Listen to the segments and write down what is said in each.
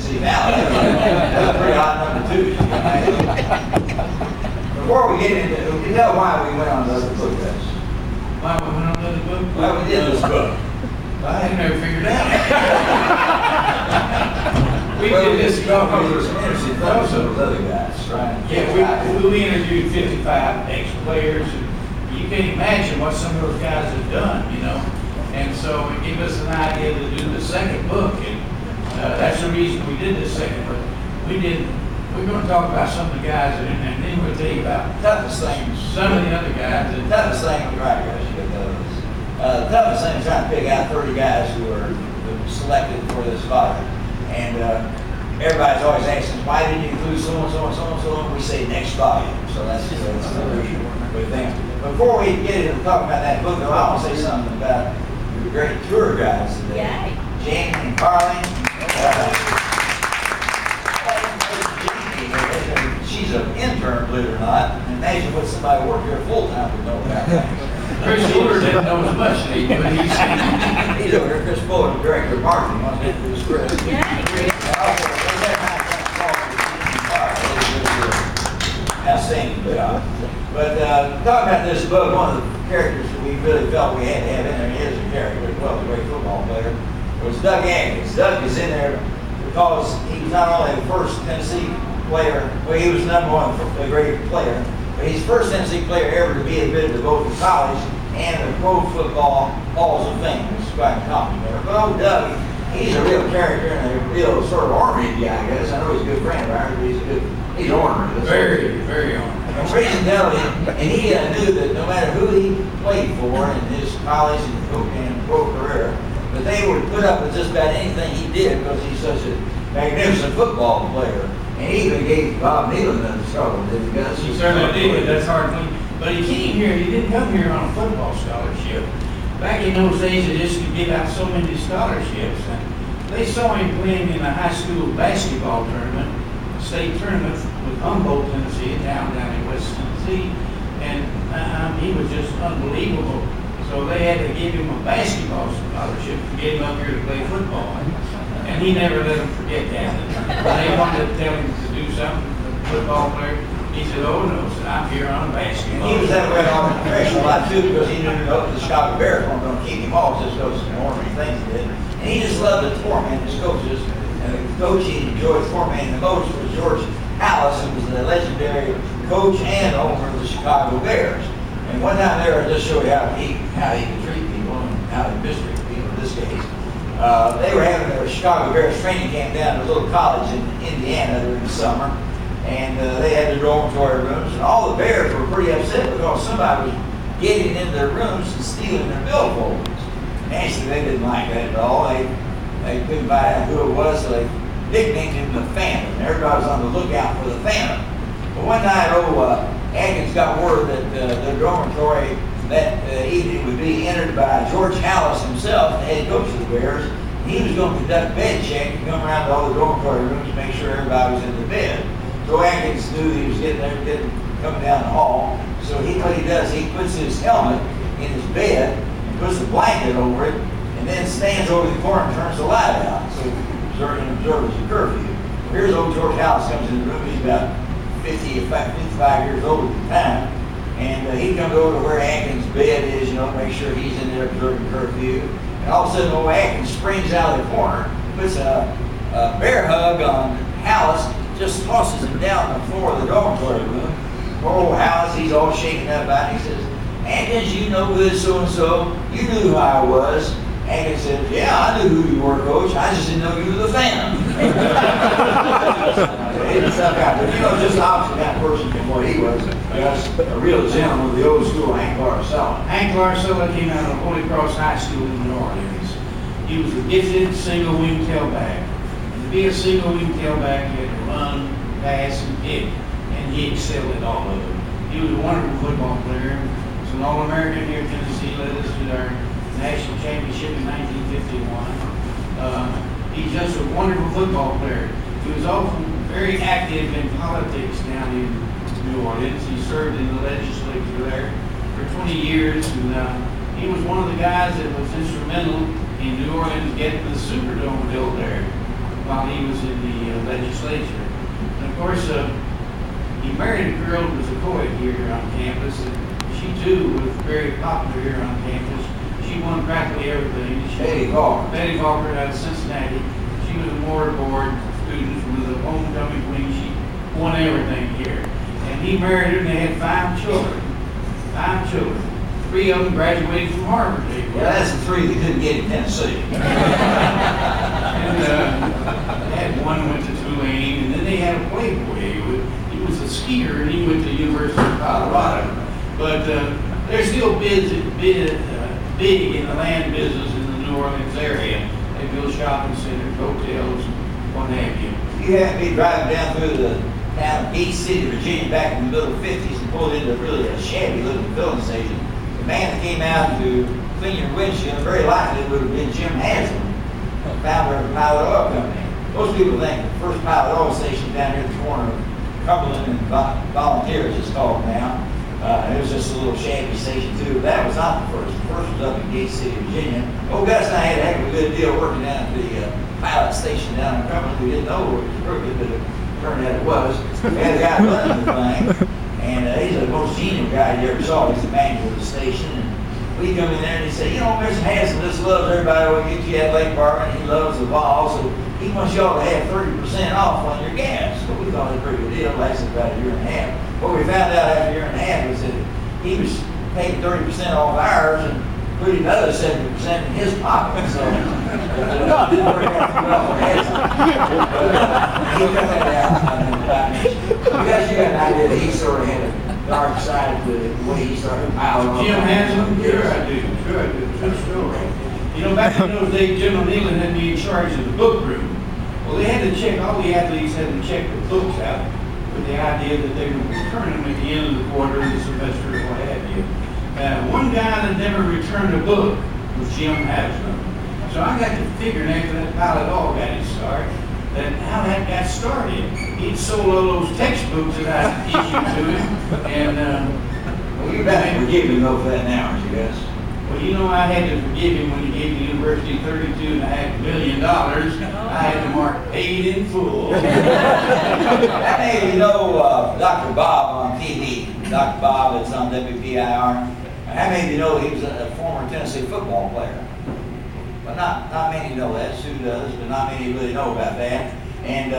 Tennessee Valley. That's a pretty odd number too. Before we get into, you know why we went on the book test. Why we went on another book? Well, we did this book. I had never figured out. We Well, did this because there was some interesting things with those other guys, right? Yeah, we interviewed 55 ex-players, and you can't imagine what some of those guys have done, you know. And so it gave us an idea to do the second book, and that's the reason we did this second book. We're going to talk about some of the guys, and then we'll tell you about Toughest thing. some of the other guys. The toughest thing, right, guys, you got those. The toughest thing is trying to pick out 30 guys who are selected for this spot. And everybody's always asking, why didn't you include so-and-so and so-and-so? And we say next volume. So that's the good thing. Before we get into talking about that book, though, I want to say something about the great tour guides today. Jamie and Carly. She's an intern, believe it or not. Imagine what somebody working here full-time would know about that. Chris Fuller didn't know as much as he, but he's over here, Chris Fuller, director of marketing. Wants to introduce Chris. Outstanding job. But talking about this book, one of the characters that we really felt we had to have in there, and he is a character, well, a great football player, was Doug Atkins. Doug is in there because he was not only the first Tennessee player, well, he was number one, a great player, but he's the first Tennessee player ever to be admitted to both the college and the Pro Football Halls of Fame, which is quite a compliment. But old Doug, he's a real character and a real sort of ornery guy, I guess. I know he's a good friend of ours, but he's ornery. very, very ornery. And reason telling him, and he knew that no matter who he played for in his college and pro career, that they would put up with just about anything he did because he's such a magnificent football player. And he even gave Bob Nealon a struggle, didn't he? He certainly did. That's hard to believe. But he came here, he didn't come here on a football scholarship. Back in those days, they just could give out so many scholarships. And they saw him playing in a high school basketball tournament, a state tournament with Humboldt, Tennessee, down in West Tennessee. And he was just unbelievable. So they had to give him a basketball scholarship to get him up here to play football. And he never let them forget that. They wanted to tell him to do something, the football player. He said, oh no, said, I'm here on a basketball. And he was that way on the professional life too, because he knew that the Chicago Bears weren't going to keep him off just because of some ornery things he did. And he just loved to torment his coaches. And the coach he enjoyed tormenting the most was George Hallis, who was the legendary coach and owner of the Chicago Bears. And one time there, I just showed you how he could treat people and how he mistreat people in this case. They were having their Chicago Bears training camp down at a little college in Indiana during the summer. And they had their dormitory rooms, and all the Bears were pretty upset because somebody was getting in their rooms and stealing their billboards. Actually, they didn't like that at all. They couldn't find out who it was, so they nicknamed him the Phantom. Everybody was on the lookout for the Phantom. But one night, Atkins got word that the dormitory that evening would be entered by George Hallis himself, the head coach of the Bears. He was going to conduct a bed check and come around to all the dormitory rooms to make sure everybody was in their bed. So Atkins knew he was coming down the hall. So what he does, he puts his helmet in his bed and puts a blanket over it, and then stands over the corner and turns the light out. So observers a curfew. Here's old George Hallis comes in the room. He's about 55 years old at the time. And he comes over to where Atkins' bed is, make sure he's in there observing curfew. And all of a sudden, old Atkins springs out of the corner, puts a bear hug on Hallis, just tosses him down on the floor of the dormitory room. Poor old Hallis, he's all shaken up about it. He says, Atkins, you know good so-and-so. You knew who I was. Atkins says, yeah, I knew who you were, Coach. I just didn't know you were the Phantom. Just the opposite kind of person from what he was. Just a real gentleman of the old school, Hank Larcella. Hank Larcella came out of Holy Cross High School in New Orleans. He was a gifted single-wing tailback. And to be a single-wing tailback, you had to run, pass, and kick. And he excelled at all of it. He was a wonderful football player. He was an All-American here in Tennessee, led us to our national championship in 1951. He's just a wonderful football player. He was often very active in politics down in New Orleans. He served in the legislature there for 20 years, and he was one of the guys that was instrumental in New Orleans getting the Superdome built there. while he was in the legislature. And of course, he married a girl who was a co-ed here on campus, and she too was very popular here on campus. She won practically everything. Betty Carr. Betty Carr out of Cincinnati. She was a mortarboard student, was a homecoming queen. She won everything here. And he married her, and they had 5 children. 5 children. 3 of them graduated from Harvard. Well, that's the 3 that couldn't get in Tennessee. And they had one went to Tulane, and then they had a playboy. He was a skier, and he went to the University of Colorado. But they're still big in the land business in the New Orleans area. They build shopping centers, hotels, what have you. You had me driving down through the town of Gate City, Virginia, back in the middle 50s and pulled into really a shabby looking filling station. The man that came out to clean your windshield very likely would have been Jim Haslam, founder of the Pilot Oil Company. Most people think the first Pilot Oil station down here at the corner of Cumberland and Volunteers is called now. It was just a little shabby station too. That was not the first. The first was up in Gate City, Virginia. Old Gus and I had a heck of a good deal working down at the pilot station down in Cumberland. We didn't know it was crooked, but it turned out it was. We had a guy running the thing, and he's the most genial guy you ever saw. He's the manager of the station. And we come in there and he said, you know, Mr. Hanson just loves everybody. We'll get you that Lake Bar, and he loves the ball, so he wants y'all to have 30% off on your gas. So we thought it was a pretty good deal. It lasted about a year and a half. What we found out after a year and a half was that he was taking 30% off ours and putting another 70% in his pocket. So it didn't work out too well for Hanson. He cut that out. Because you got an idea that he sort of had a dark side to the way he started piling on. Jim Haslam? Sure I do. Sure I do. True story. You know, back in those days, General Nealon had to be in charge of the book room. Well, they had to check, all the athletes had to check the books out with the idea that they would return them at the end of the quarter, the semester, or what have you. One guy that never returned a book was Jim Haslam. So I got to figuring after that Pilot Oil got his start, that how that got started. He'd sold all those textbooks that I issued to him, and Well, you better forgive him though for that now, aren't you guys? well, you know, I had to forgive him when he gave the university $32.5 million. I had to mark paid in full. How many of you know Dr. Bob on TV? Dr. Bob that's on WPIR. How many of you know he was a former Tennessee football player? Well, not many know that. Sue does, but not many really know about that. And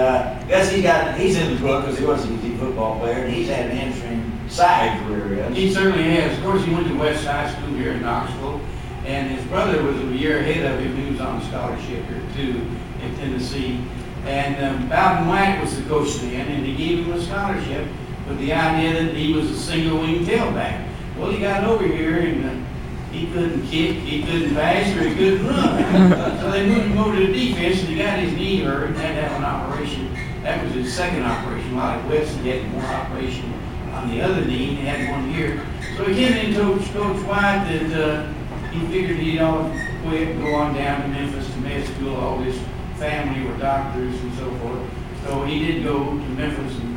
guess he's in the book because he was a UT football player, and he's had an interesting side career. He certainly has. Of course, he went to West High School here in Knoxville, and his brother was a year ahead of him. He was on scholarship here too in Tennessee. And Bowden White was the coach then, and he gave him a scholarship with the idea that he was a single wing tailback. Well, he got over here and he couldn't kick, he couldn't pass, or he couldn't run. So they moved him over to the defense, and he got his knee hurt and had to have an operation. That was his second operation. While at West, he had one operation on the other knee, and he had one here. So he came in and told Coach White that he figured he'd all quit and go on down to Memphis to med school. All his family were doctors and so forth. So he did go to Memphis and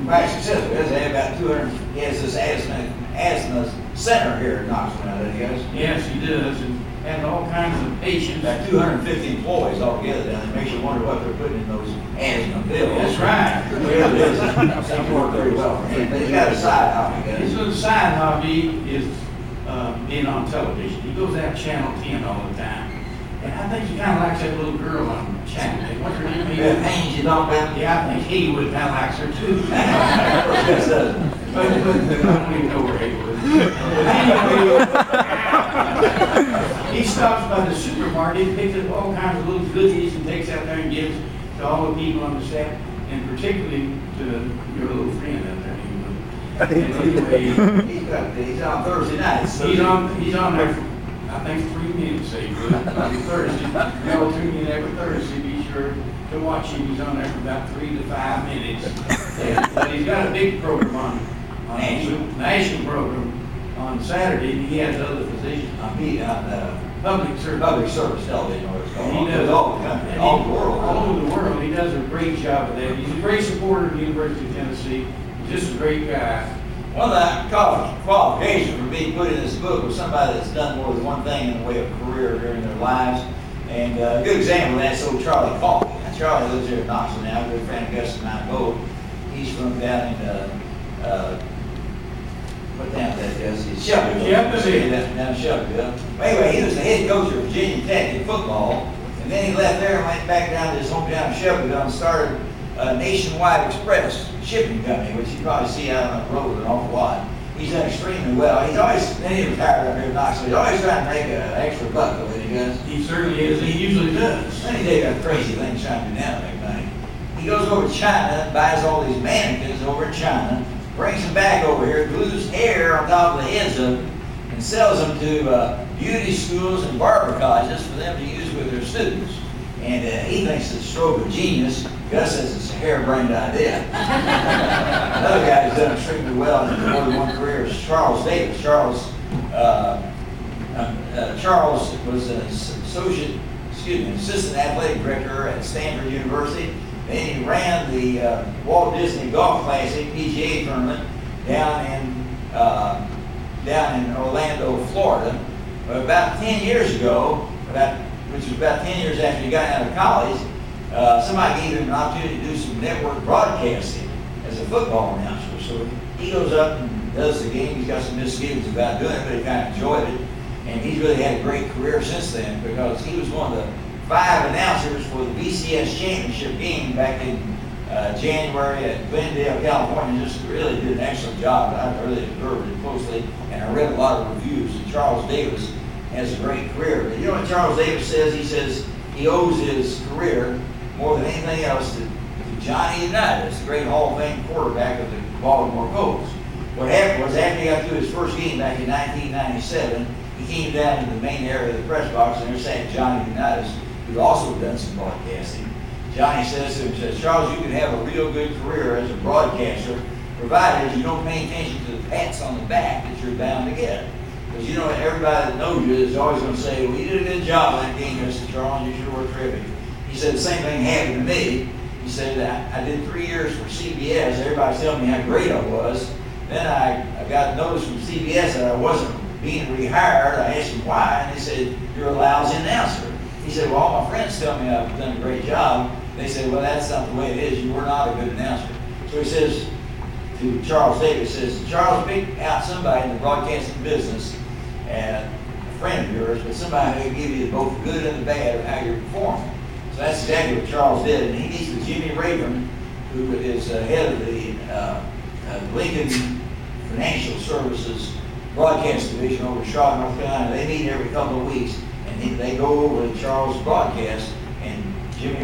Quite successful. He has about 200. He has this asthma center here in Knoxville now, doesn't he, guys? yes, he does, and has all kinds of patients. About 250 employees altogether down there. Makes you wonder what they're putting in those asthma pills. That's right. Well, it is. They work very well for him. But he's got a side hobby, guys. His little side hobby is being on television. He goes out Channel 10 all the time. And I think he kind of likes that little girl on Channel 10. What's her name? Beth Haynes, you know about? Yeah, I think Haywood kind of likes her too. Yes, But I don't even know where Haywood is. Anyway, he stops by the supermarket, picks up all kinds of little goodies and takes out there and gives to all the people on the staff, and particularly to your little friend out there, Haywood. Anyway, he's on Thursday nights. he's on there for, I think, 3 minutes, Haywood, every Thursday. Y'all tune in every Thursday, be sure to watch him. He's on there for about 3 to 5 minutes. But he's got a big program on national program on Saturday, and he has other positions. On Public service. public service television, what it's called. He does all the country, all the world. All over the world. He does a great job of that. He's a great supporter of the University of Tennessee. He's just a great guy. One of the qualifications for being put in this book was somebody that's done more than one thing in the way of career during their lives. And a good example of that's old Charlie Coffey. Charlie lives here in Knoxville now, a good friend of Gus and I both. He's from down in, what town is that, Gus? It's Shelbyville. Down in Shelbyville. Well, anyway, he was the head coach of Virginia Tech in football, and then he left there and went back down to his hometown of Shelbyville and started Nationwide Express shipping company, which you probably see out on the road an awful lot. He's done extremely well. He's always, then he retired up here in Knoxville. He's always trying to make an extra buck with it, he does. He certainly is. He usually does. Then he did a crazy thing trying to do now to make money. He goes over to China, buys all these mannequins over in China, brings them back over here, glues hair on top of the heads of them, and sells them to beauty schools and barber colleges for them to use with their students. And he thinks it's a stroke of genius. Gus says it's a harebrained idea. Another guy who's done extremely well in more than one career is Charles Davis. Charles was an assistant athletic director at Stanford University. Then he ran the Walt Disney Golf Classic PGA tournament down in Orlando, Florida. But about 10 years ago, which was about 10 years after he got out of college, somebody gave him an opportunity to do some network broadcasting as a football announcer. So he goes up and does the game. He's got some misgivings about doing it, but he kind of enjoyed it. And he's really had a great career since then because he was one of the 5 announcers for the BCS championship game back in January at Glendale, California. Just really did an excellent job. I really observed it closely, and I read a lot of reviews. And Charles Davis has a great career. But you know what Charles Davis says? He says he owes his career more than anything else to Johnny Unitas, the great Hall of Fame quarterback of the Baltimore Colts. What happened was after he got through his first game back in 1997, he came down to the main area of the press box, and they're saying Johnny Unitas, who'd also done some broadcasting. Johnny says to him, Charles, you can have a real good career as a broadcaster, provided you don't pay attention to the pats on the back that you're bound to get. Because you know, everybody that knows you is always going to say, well, you did a good job in that game, Mr. Charles, you sure were terrific. He said the same thing happened to me. He said that I did 3 years for CBS. Everybody's telling me how great I was. Then I got notice from CBS that I wasn't being rehired. I asked him why, and they said, you're a lousy announcer. He said, well, all my friends tell me I've done a great job. They said, well, that's not the way it is. You were not a good announcer. So he says to Charles Davis, says, Charles, pick out somebody in the broadcasting business, and a friend of yours, but somebody who will give you both the good and the bad of how you're performing. So that's exactly what Charles did. And he meets with Jimmy Raven, who is head of the Lincoln Financial Services broadcast division over in Charlotte, North Carolina. They meet every couple of weeks, and they go over to Charles' broadcast, and Jimmy